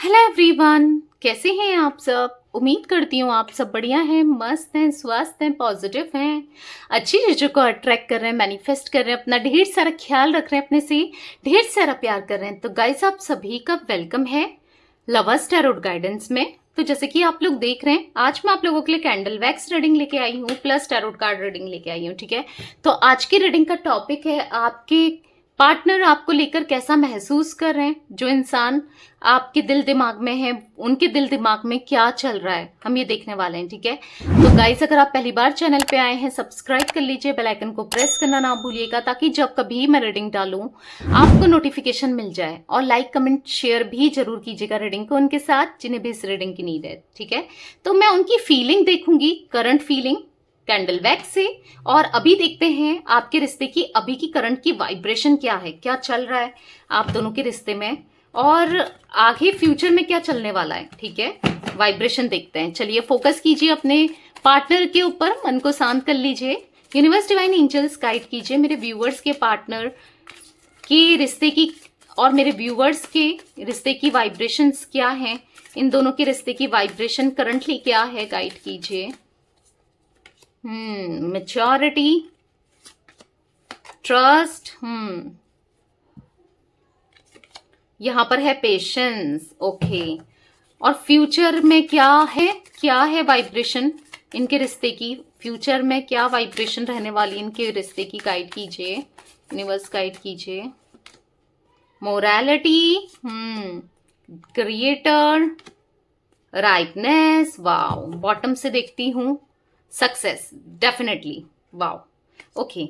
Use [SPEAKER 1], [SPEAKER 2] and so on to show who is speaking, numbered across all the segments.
[SPEAKER 1] Hello everyone, कैसे हैं आप सब। उम्मीद करती हूँ आप सब बढ़िया हैं, मस्त हैं, स्वस्थ हैं, पॉजिटिव हैं, अच्छी चीज़ों को अट्रैक्ट कर रहे हैं, मैनिफेस्ट कर रहे हैं, अपना ढेर सारा ख्याल रख रहे हैं, अपने से ढेर सारा प्यार कर रहे हैं। तो गाइस, आप सभी का वेलकम है लवर्स टैरोट गाइडेंस में। तो जैसे कि आप लोग देख रहे हैं, आज मैं आप लोगों के लिए कैंडल वैक्स रीडिंग लेके आई हूँ प्लस टैरोट कार्ड रीडिंग लेके आई हूँ। ठीक है, तो आज की रीडिंग का टॉपिक है आपके पार्टनर आपको लेकर कैसा महसूस कर रहे हैं। जो इंसान आपके दिल दिमाग में है, उनके दिल दिमाग में क्या चल रहा है, हम ये देखने वाले हैं। ठीक है, तो गाइस, अगर आप पहली बार चैनल पे आए हैं, सब्सक्राइब कर लीजिए, बेल आइकन को प्रेस करना ना भूलिएगा, ताकि जब कभी मैं रीडिंग डालूं आपको नोटिफिकेशन मिल जाए। और लाइक कमेंट शेयर भी जरूर कीजिएगा रीडिंग को उनके साथ जिन्हें भी इस रीडिंग की नीड है। ठीक है, तो मैं उनकी फीलिंग देखूंगी, करंट फीलिंग कैंडल वैक्स से। और अभी देखते हैं आपके रिश्ते की अभी की करंट की वाइब्रेशन क्या है, क्या चल रहा है आप दोनों के रिश्ते में, और आगे फ्यूचर में क्या चलने वाला है। ठीक है, वाइब्रेशन देखते हैं। चलिए, फोकस कीजिए अपने पार्टनर के ऊपर, मन को शांत कर लीजिए। यूनिवर्स डिवाइन एंजल्स गाइड कीजिए मेरे व्यूअर्स के पार्टनर के रिश्ते की और मेरे व्यूअर्स के रिश्ते की वाइब्रेशंस क्या हैं, इन दोनों के रिश्ते की वाइब्रेशन करंटली क्या है, गाइड कीजिए। मैच्योरिटी, ट्रस्ट, यहां पर है पेशेंस। ओके, और फ्यूचर में क्या है वाइब्रेशन इनके रिश्ते की, फ्यूचर में क्या वाइब्रेशन रहने वाली इनके रिश्ते की, गाइड कीजिए यूनिवर्स, गाइड कीजिए। Morality, creator, rightness, wow, bottom से देखती हूं, सक्सेस, डेफिनेटली, वाओ। ओके,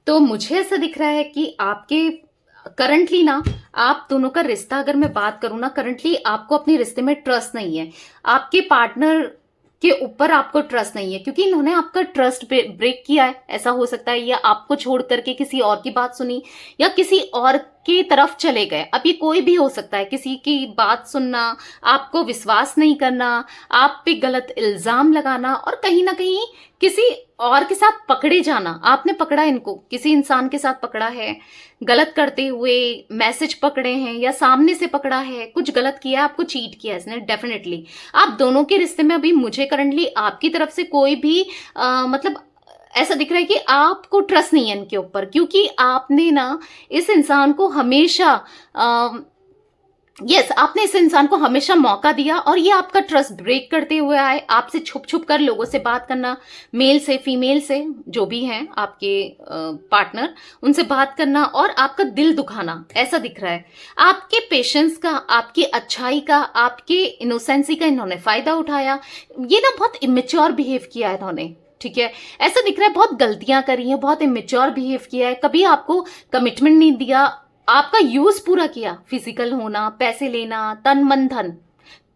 [SPEAKER 1] तो मुझे ऐसा दिख रहा है कि आपके करंटली ना, आप दोनों का रिश्ता अगर मैं बात करूं ना, करंटली आपको अपने रिश्ते में ट्रस्ट नहीं है, आपके पार्टनर के ऊपर आपको ट्रस्ट नहीं है, क्योंकि इन्होंने आपका ट्रस्ट ब्रेक किया है, ऐसा हो सकता है, या आपको छोड़ करके किसी और की बात सुनी, या किसी और की तरफ चले गए। अब ये कोई भी हो सकता है, किसी की बात सुनना, आपको विश्वास नहीं करना, आप पे गलत इल्जाम लगाना, और कहीं ना कहीं किसी और के साथ पकड़े जाना। आपने पकड़ा इनको, किसी इंसान के साथ पकड़ा है, गलत करते हुए मैसेज पकड़े हैं, या सामने से पकड़ा है, कुछ गलत किया, आपको चीट किया इसने। डेफिनेटली आप दोनों के रिश्ते में अभी मुझे करंटली आपकी तरफ से कोई भी मतलब ऐसा दिख रहा है कि आपको ट्रस्ट नहीं है इनके ऊपर, क्योंकि आपने ना इस इंसान को हमेशा आपने इस इंसान को हमेशा मौका दिया, और ये आपका ट्रस्ट ब्रेक करते हुए आए। आपसे छुप छुप कर लोगों से बात करना, मेल से, फीमेल से, जो भी हैं आपके पार्टनर, उनसे बात करना और आपका दिल दुखाना, ऐसा दिख रहा है। आपके पेशेंस का, आपकी अच्छाई का, आपके इनोसेंसी का इन्होंने फायदा उठाया। ये ना बहुत इमेच्योर बिहेव किया है इन्होंने। ठीक है, ऐसा दिख रहा है बहुत गलतियां करी हैं, बहुत इमेच्योर बिहेव किया है, कभी आपको कमिटमेंट नहीं दिया, आपका यूज पूरा किया, फिजिकल होना, पैसे लेना, तन मन धन,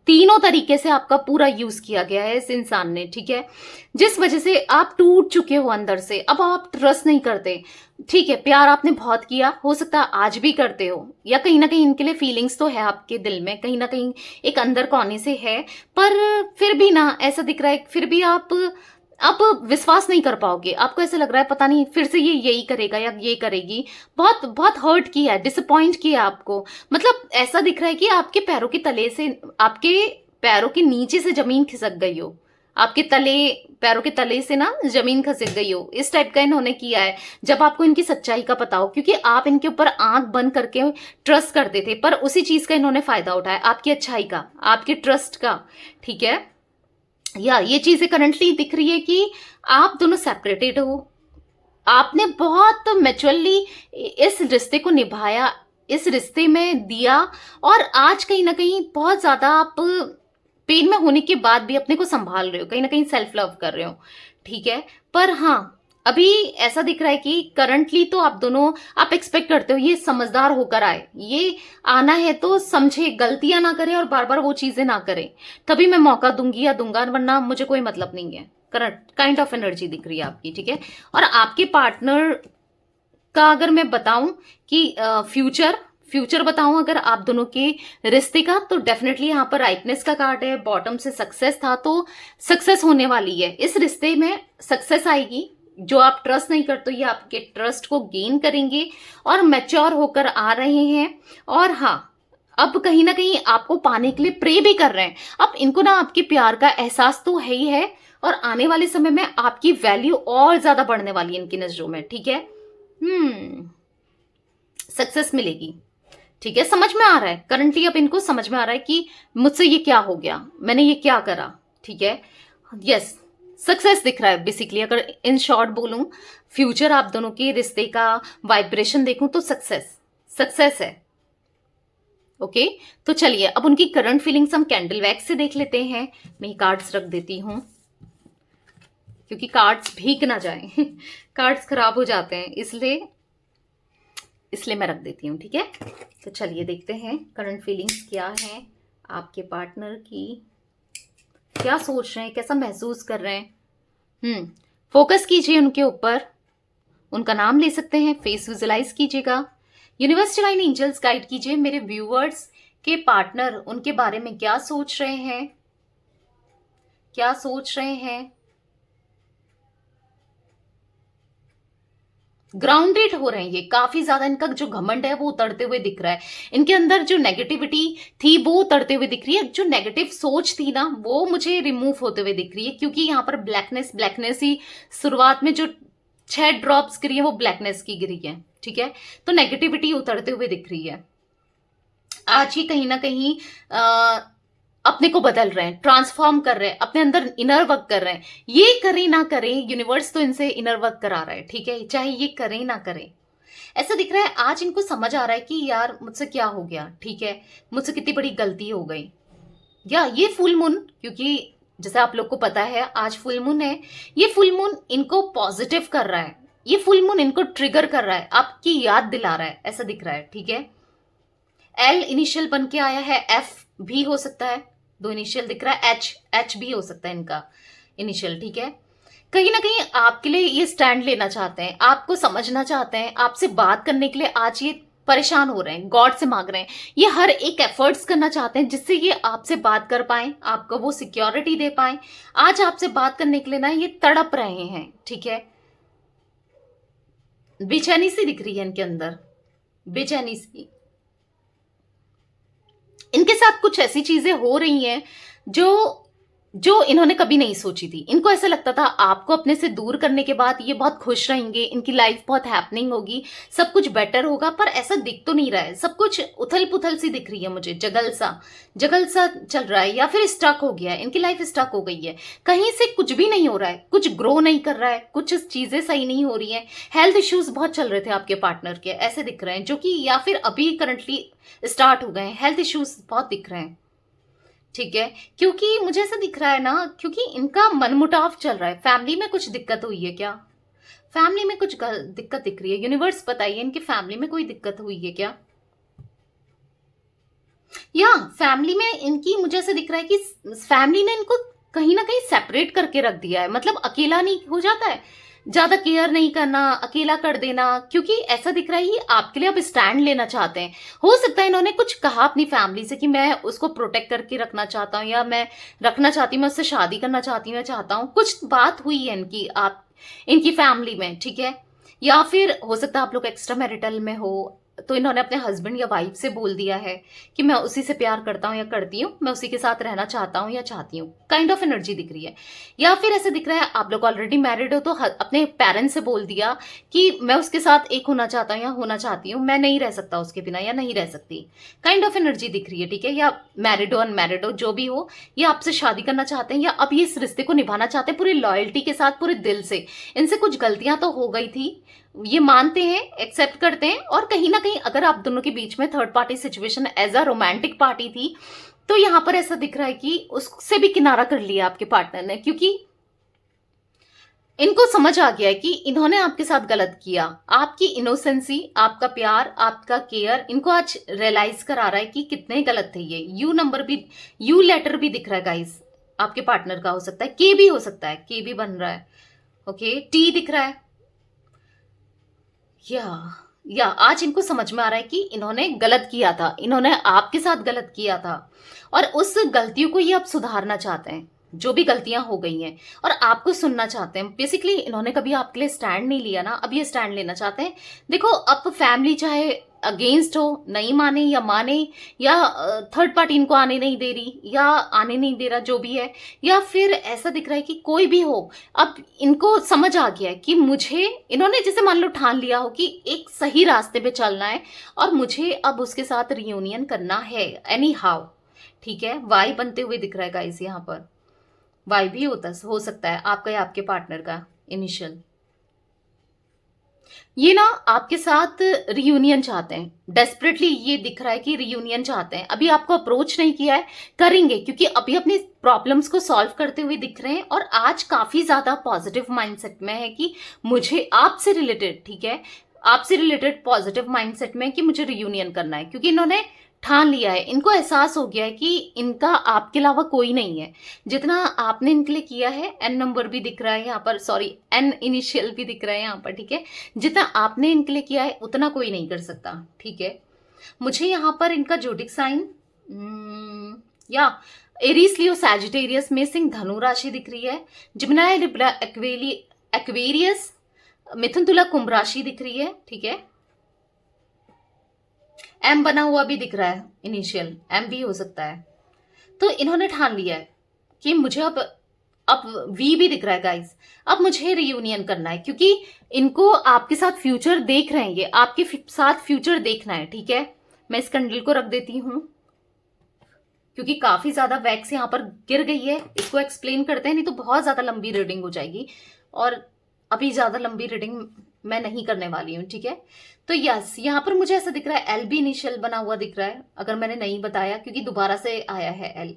[SPEAKER 1] तीनों तरीके से आपका पूरा यूज किया गया है इस इंसान ने। ठीक है, जिस वजह से आप टूट चुके हो अंदर से, अब आप ट्रस्ट नहीं करते। ठीक है, प्यार आपने बहुत किया, हो सकता है आज भी करते हो, या कहीं ना कहीं इनके लिए फीलिंग्स तो है आपके दिल में, कहीं ना कहीं एक अंदर कोने से है, पर फिर भी ना ऐसा दिख रहा है, फिर भी आप विश्वास नहीं कर पाओगे। आपको ऐसा लग रहा है पता नहीं फिर से ये यही करेगा या ये करेगी। बहुत बहुत हर्ट किया है, डिसअपॉइंट किया आपको। मतलब ऐसा दिख रहा है कि आपके पैरों के तले से, आपके पैरों के नीचे से जमीन खिसक गई हो, आपके पैरों के तले से ना जमीन खिसक गई हो, इस टाइप का इन्होंने किया है। जब आपको इनकी सच्चाई का पता हो, क्योंकि आप इनके ऊपर आंख बंद करके ट्रस्ट करते थे, पर उसी चीज का इन्होंने फायदा उठाया, आपकी अच्छाई का, आपके ट्रस्ट का। ठीक है, या ये चीजें करंटली दिख रही है कि आप दोनों सेपरेटेड हो। आपने बहुत मैच्योरली इस रिश्ते को निभाया, इस रिश्ते में दिया, और आज कहीं ना कहीं बहुत ज्यादा आप पेन में होने के बाद भी अपने को संभाल रहे हो, कहीं ना कहीं सेल्फ लव कर रहे हो। ठीक है, पर हाँ, अभी ऐसा दिख रहा है कि करंटली तो आप दोनों, आप एक्सपेक्ट करते हो ये समझदार होकर आए, ये आना है तो समझे, गलतियां ना करे और बार बार वो चीजें ना करे, तभी मैं मौका दूंगी या दूंगा, वरना मुझे कोई मतलब नहीं है। करंट काइंड ऑफ एनर्जी दिख रही है आपकी। ठीक है, और आपके पार्टनर का अगर मैं बताऊं कि फ्यूचर बताऊं अगर आप दोनों के रिश्ते का, तो डेफिनेटली यहाँ पर राइटनेस का कार्ड है, बॉटम से सक्सेस था, तो सक्सेस होने वाली है इस रिश्ते में, सक्सेस आएगी। जो आप ट्रस्ट नहीं करते, ये आपके ट्रस्ट को गेन करेंगे और मैच्योर होकर आ रहे हैं। और हाँ, अब कहीं ना कहीं आपको पाने के लिए प्रे भी कर रहे हैं। अब इनको ना आपके प्यार का एहसास तो है ही है, और आने वाले समय में आपकी वैल्यू और ज्यादा बढ़ने वाली है इनकी नजरों में, ठीक है। सक्सेस मिलेगी, ठीक है, समझ में आ रहा है करंटली। अब इनको समझ में आ रहा है कि मुझसे ये क्या हो गया, मैंने ये क्या करा, ठीक है। यस, सक्सेस दिख रहा है बेसिकली। अगर इन शॉर्ट बोलूं, फ्यूचर आप दोनों के रिश्ते का वाइब्रेशन देखूं तो सक्सेस है। ओके, तो चलिए अब उनकी करंट फीलिंग्स हम कैंडल वैक्स से देख लेते हैं। मैं कार्ड्स रख देती हूं क्योंकि कार्ड्स भीग ना जाए कार्ड्स खराब हो जाते हैं, इसलिए मैं रख देती हूँ, ठीक है। तो चलिए देखते हैं करंट फीलिंग्स क्या है आपके पार्टनर की, क्या सोच रहे हैं, कैसा महसूस कर रहे हैं। फोकस कीजिए उनके ऊपर, उनका नाम ले सकते हैं, फेस विजुलाइज कीजिएगा। यूनिवर्स डिवाइन एंजल्स गाइड कीजिए मेरे व्यूअर्स के पार्टनर उनके बारे में क्या सोच रहे हैं, क्या सोच रहे हैं। ग्राउंडेड हो रहे हैं ये, काफी ज्यादा इनका जो घमंड है वो उतरते हुए दिख रहा है। इनके अंदर जो नेगेटिविटी थी वो उतरते हुए दिख रही है, जो नेगेटिव सोच थी ना वो मुझे रिमूव होते हुए दिख रही है, क्योंकि यहाँ पर ब्लैकनेस ही शुरुआत में जो 6 ड्रॉप्स गिरी है वो ब्लैकनेस की गिरी है, ठीक है। तो नेगेटिविटी उतरते हुए दिख रही है। आज ही कहीं ना कहीं अपने को बदल रहे हैं, ट्रांसफॉर्म कर रहे हैं, अपने अंदर इनर वर्क कर रहे हैं। ये करें ना करें, यूनिवर्स तो इनसे इनर वर्क करा रहा है, ठीक है, चाहे ये करें ना करें। ऐसा दिख रहा है आज इनको समझ आ रहा है कि यार मुझसे क्या हो गया, ठीक है, मुझसे कितनी बड़ी गलती हो गई। या ये फुल मून, क्योंकि जैसे आप लोग को पता है आज फुल मून है, ये फुल मून इनको पॉजिटिव कर रहा है, ये फुल मून इनको ट्रिगर कर रहा है, आपकी याद दिला रहा है, ऐसा दिख रहा है, ठीक है। एल इनिशियल बन के आया है, एफ भी हो सकता है, 2 इनिशियल दिख रहा है, एच भी हो सकता है इनका इनिशियल, ठीक है। कहीं ना कहीं आपके लिए ये स्टैंड लेना चाहते हैं, आपको समझना चाहते हैं, आपसे बात करने के लिए आज ये परेशान हो रहे हैं, गॉड से मांग रहे हैं, ये हर एक एफर्ट्स करना चाहते हैं जिससे ये आपसे बात कर पाए, आपको वो सिक्योरिटी दे पाए। आज आपसे बात करने के लिए ना ये तड़प रहे हैं, ठीक है। बेचैनी सी दिख रही है इनके अंदर, बेचैनी सी। इनके साथ कुछ ऐसी चीजें हो रही हैं जो इन्होंने कभी नहीं सोची थी। इनको ऐसा लगता था आपको अपने से दूर करने के बाद ये बहुत खुश रहेंगे, इनकी लाइफ बहुत हैपनिंग होगी, सब कुछ बेटर होगा, पर ऐसा दिख तो नहीं रहा है। सब कुछ उथल पुथल सी दिख रही है मुझे, जगल सा चल रहा है, या फिर स्टक हो गया है, इनकी लाइफ स्टक हो गई है, कहीं से कुछ भी नहीं हो रहा है, कुछ ग्रो नहीं कर रहा है, कुछ चीजें सही नहीं हो रही हैं। हेल्थ इश्यूज बहुत चल रहे थे आपके पार्टनर के, ऐसे दिख रहे हैं, जो कि या फिर अभी करंटली स्टार्ट हो गए हैं। हेल्थ इश्यूज बहुत दिख रहे हैं, ठीक है, क्योंकि मुझे ऐसा दिख रहा है ना, क्योंकि इनका मनमुटाव चल रहा है। फैमिली में कुछ दिक्कत हुई है क्या, फैमिली में कुछ दिक्कत दिख रही है। यूनिवर्स बताइए इनकी फैमिली में कोई दिक्कत हुई है क्या, या फैमिली में इनकी, मुझे ऐसा दिख रहा है कि फैमिली ने इनको कहीं ना कहीं सेपरेट करके रख दिया है, मतलब अकेला नहीं हो जाता है, ज्यादा केयर नहीं करना, अकेला कर देना, क्योंकि ऐसा दिख रहा है ये आपके लिए अब स्टैंड लेना चाहते हैं। हो सकता है इन्होंने कुछ कहा अपनी फैमिली से कि मैं उसको प्रोटेक्ट करके रखना चाहता हूँ, या मैं रखना चाहती हूँ, मैं उससे शादी करना चाहती हूँ, मैं चाहता हूँ, कुछ बात हुई है इनकी इनकी फैमिली में, ठीक है। या फिर हो सकता है आप लोग एक्स्ट्रा मैरिटल में हो, तो इन्होंने अपने हस्बैंड या वाइफ से बोल दिया है कि मैं उसी से प्यार करता हूँ या करती हूँ, मैं उसी के साथ रहना चाहता हूँ या चाहती हूँ, काइंड ऑफ एनर्जी दिख रही है। या फिर ऐसे दिख रहा है आप लोग ऑलरेडी मैरिड हो, तो अपने पेरेंट्स से बोल दिया कि मैं उसके साथ एक होना चाहता हूँ या होना चाहती हूँ, मैं नहीं रह सकता उसके बिना या नहीं रह सकती, काइंड ऑफ एनर्जी दिख रही है, ठीक है। या मैरिड हो अनमैरिड हो जो भी हो, ये आपसे शादी करना चाहते हैं या अब ये इस रिश्ते को निभाना चाहते हैं पूरी लॉयल्टी के साथ, पूरे दिल से। इनसे कुछ गलतियां तो हो गई थी, ये मानते हैं, एक्सेप्ट करते हैं, और कहीं ना कहीं अगर आप दोनों के बीच में third party situation as a romantic party थी, तो यहां पर ऐसा दिख रहा है कि उससे भी किनारा कर लिया आपके पार्टनर ने, क्योंकि इनको समझ आ गया है कि इन्होंने आपके साथ गलत किया। आपकी इनोसेंसी, आपका प्यार, आपका केयर इनको आज रियलाइज करा रहा है कि कितने गलत थे ये। यू लेटर भी दिख रहा है गाइस, आपके पार्टनर का हो सकता है, के भी हो सकता है, के भी बन रहा है, ओके, टी दिख रहा है। या आज इनको समझ में आ रहा है कि इन्होंने गलत किया था, इन्होंने आपके साथ गलत किया था, और उस गलतियों को ये अब सुधारना चाहते हैं, जो भी गलतियां हो गई हैं, और आपको सुनना चाहते हैं। बेसिकली इन्होंने कभी आपके लिए स्टैंड नहीं लिया ना, अब ये स्टैंड लेना चाहते हैं। देखो, अब फैमिली चाहे अगेंस्ट हो, नहीं माने या माने, या थर्ड पार्टी इनको आने नहीं दे रही या आने नहीं दे रहा, जो भी है, या फिर ऐसा दिख रहा है कि कोई भी हो, अब इनको समझ आ गया है कि मुझे, इन्होंने जैसे मान लो ठान लिया हो कि एक सही रास्ते पे चलना है और मुझे अब उसके साथ रियूनियन करना है एनी हाउ। ठीक है, वाई बनते हुए दिख रहा है गाइस, यहाँ पर वाई भी हो सकता है आपका या आपके पार्टनर का इनिशियल। ये ना आपके साथ रियूनियन चाहते हैं, डेस्परेटली ये दिख रहा है कि रियूनियन चाहते हैं। अभी आपको अप्रोच नहीं किया है, करेंगे, क्योंकि अभी अपनी प्रॉब्लम्स को सॉल्व करते हुए दिख रहे हैं और आज काफी ज्यादा पॉजिटिव माइंडसेट में है कि मुझे आपसे रिलेटेड, ठीक है, आपसे रिलेटेड पॉजिटिव माइंडसेट में कि मुझे रियूनियन करना है, क्योंकि इन्होंने ठान लिया है, इनको एहसास हो गया है कि इनका आपके अलावा कोई नहीं है। जितना आपने इनके लिए किया है, एन नंबर भी दिख रहा है यहाँ पर, सॉरी एन इनिशियल भी दिख रहा है यहाँ पर, ठीक है, जितना आपने इनके लिए किया है उतना कोई नहीं कर सकता। ठीक है, मुझे यहाँ पर इनका जोडिक साइन या एरीज, लियो, सैजिटेरियस में सिंह, धनु राशि दिख रही है, जिमिनाई, लिब्रा, एक्वेरियस, मिथुन, तुला, कुंभ राशि दिख रही है। ठीक है, एम बना हुआ भी दिख रहा है, इनिशियल एम भी हो सकता है। तो इन्होंने ठान लिया है कि मुझे अब वी भी दिख रहा है गाइस, अब मुझे रियूनियन करना है, क्योंकि इनको आपके साथ फ्यूचर देख रहे हैं, ये आपके साथ फ्यूचर देखना है। ठीक है, मैं इस कंडल को रख देती हूं क्योंकि काफी ज्यादा वैक्स यहाँ पर गिर गई है, इसको एक्सप्लेन करते हैं, नहीं तो बहुत ज्यादा लंबी रीडिंग हो जाएगी और अभी ज्यादा लंबी रीडिंग मैं नहीं करने वाली हूँ। ठीक है, तो यस, यहाँ पर मुझे ऐसा दिख रहा है, एल भी इनिशियल बना हुआ दिख रहा है, अगर मैंने नहीं बताया, क्योंकि दोबारा से आया है एल।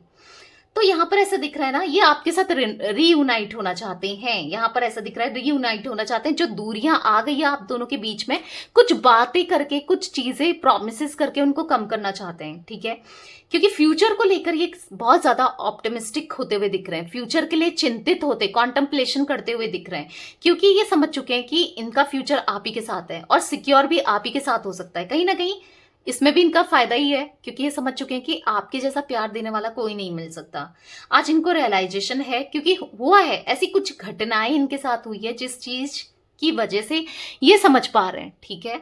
[SPEAKER 1] तो यहाँ पर ऐसा दिख रहा है ना, ये आपके साथ रीयूनाइट होना चाहते हैं, यहाँ पर ऐसा दिख रहा है रीयूनाइट होना चाहते हैं। जो दूरियां आ गई है आप दोनों के बीच में, कुछ बातें करके, कुछ चीजें प्रॉमिसेस करके उनको कम करना चाहते हैं। ठीक है, क्योंकि फ्यूचर को लेकर ये बहुत ज्यादा ऑप्टिमिस्टिक होते हुए दिख रहे हैं, फ्यूचर के लिए चिंतित होते, कॉन्टेम्पलेशन करते हुए दिख रहे हैं, क्योंकि ये समझ चुके हैं कि इनका फ्यूचर आप ही के साथ है और सिक्योर भी आप ही के साथ हो सकता है। कहीं ना कहीं इसमें भी इनका फायदा ही है, क्योंकि ये समझ चुके हैं कि आपके जैसा प्यार देने वाला कोई नहीं मिल सकता। आज इनको रियलाइजेशन है, क्योंकि हुआ है, ऐसी कुछ घटनाएं इनके साथ हुई है जिस चीज की वजह से ये समझ पा रहे हैं। ठीक है,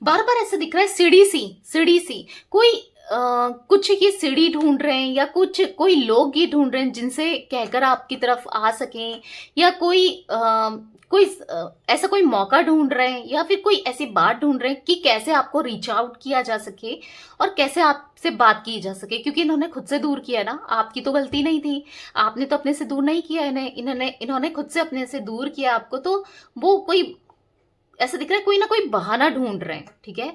[SPEAKER 1] बार बार ऐसा दिख रहा है, सीढ़ी सी कोई कुछ ये सीढ़ी ढूंढ रहे हैं, या कुछ कोई लोग ये ढूंढ रहे हैं जिनसे कहकर आपकी तरफ आ सकें, या ऐसा कोई मौका ढूंढ रहे हैं, या फिर कोई ऐसी बात ढूंढ रहे हैं कि कैसे आपको रीच आउट किया जा सके और कैसे आपसे बात की जा सके, क्योंकि इन्होंने खुद से दूर किया ना, आपकी तो गलती नहीं थी, आपने तो अपने से दूर नहीं किया, इन्होंने खुद से अपने से दूर किया आपको। तो वो कोई ऐसा दिख रहा है, कोई ना कोई बहाना ढूंढ रहे हैं। ठीक है,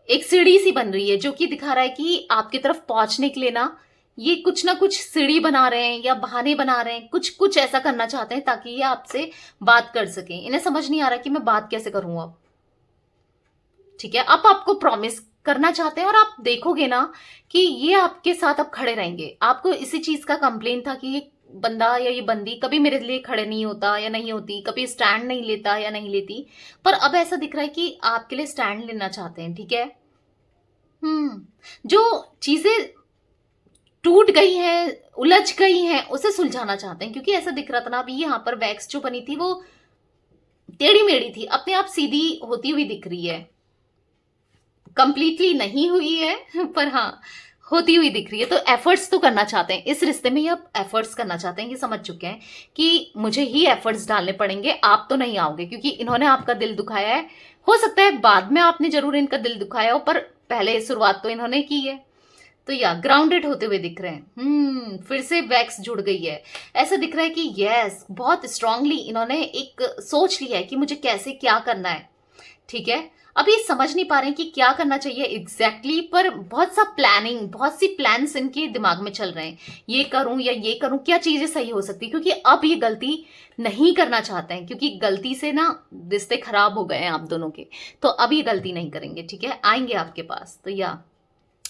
[SPEAKER 1] एक सीढ़ी सी बन रही है जो कि दिखा रहा है कि आपकी तरफ पहुंचने के लिए ना ये कुछ ना कुछ सीढ़ी बना रहे हैं या बहाने बना रहे हैं, कुछ ऐसा करना चाहते हैं ताकि ये आपसे बात कर सके। इन्हें समझ नहीं आ रहा कि मैं बात कैसे करूं अब। ठीक है, अब आपको प्रॉमिस करना चाहते हैं और आप देखोगे ना कि ये आपके साथ अब खड़े रहेंगे। आपको इसी चीज का कंप्लेन था कि ये बंदा या ये बंदी कभी मेरे लिए खड़े नहीं होता या नहीं होती, कभी स्टैंड नहीं लेता या नहीं लेती, पर अब ऐसा दिख रहा है कि आपके लिए स्टैंड लेना चाहते हैं। ठीक है, जो चीजें टूट गई हैं, उलझ गई हैं, उसे सुलझाना चाहते हैं, क्योंकि ऐसा दिख रहा था ना, अभी यहाँ पर वैक्स जो बनी थी वो टेढ़ी मेढ़ी थी, अपने आप सीधी होती हुई दिख रही है, कंप्लीटली नहीं हुई है पर हाँ होती हुई दिख रही है। तो एफर्ट्स तो करना चाहते हैं इस रिश्ते में, ये अब एफर्ट्स करना चाहते हैं, ये समझ चुके हैं कि मुझे ही एफर्ट्स डालने पड़ेंगे, आप तो नहीं आओगे, क्योंकि इन्होंने आपका दिल दुखाया है। हो सकता है बाद में आपने जरूर इनका दिल दुखाया हो, पर पहले शुरुआत तो इन्होंने की है। तो या ग्राउंडेड होते हुए दिख रहे हैं, फिर से वैक्स जुड़ गई है, ऐसा दिख रहा है कि यस, बहुत स्ट्रांगली इन्होंने एक सोच लिया है कि मुझे कैसे क्या करना है। ठीक है, अब ये समझ नहीं पा रहे हैं कि क्या करना चाहिए एग्जैक्टली, पर बहुत सी प्लान्स इनके दिमाग में चल रहे हैं, ये करूं या ये करूं, क्या चीजें सही हो सकती है, क्योंकि अब ये गलती नहीं करना चाहते हैं, क्योंकि गलती से ना रिश्ते खराब हो गए हैं आप दोनों के, तो अब ये गलती नहीं करेंगे। ठीक है, आएंगे आपके पास। तो या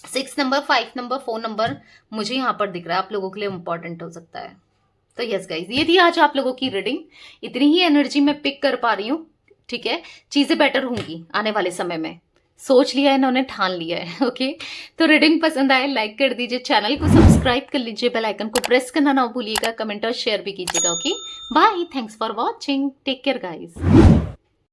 [SPEAKER 1] 6 नंबर, 5 नंबर, 4 नंबर मुझे यहाँ पर दिख रहा है, आप लोगों के लिए इंपॉर्टेंट हो सकता है। तो यस गाइज, ये थी आज आप लोगों की रीडिंग, इतनी ही एनर्जी मैं पिक कर पा रही हूँ। ठीक है, चीजें बेटर होंगी आने वाले समय में, सोच लिया है, इन्होंने ठान लिया है। ओके, तो रीडिंग पसंद आए लाइक कर दीजिए, चैनल को सब्सक्राइब कर लीजिए, बेल आइकन को प्रेस करना ना भूलिएगा, कमेंट और शेयर भी कीजिएगा। Okay bye, thanks for watching, take care guys.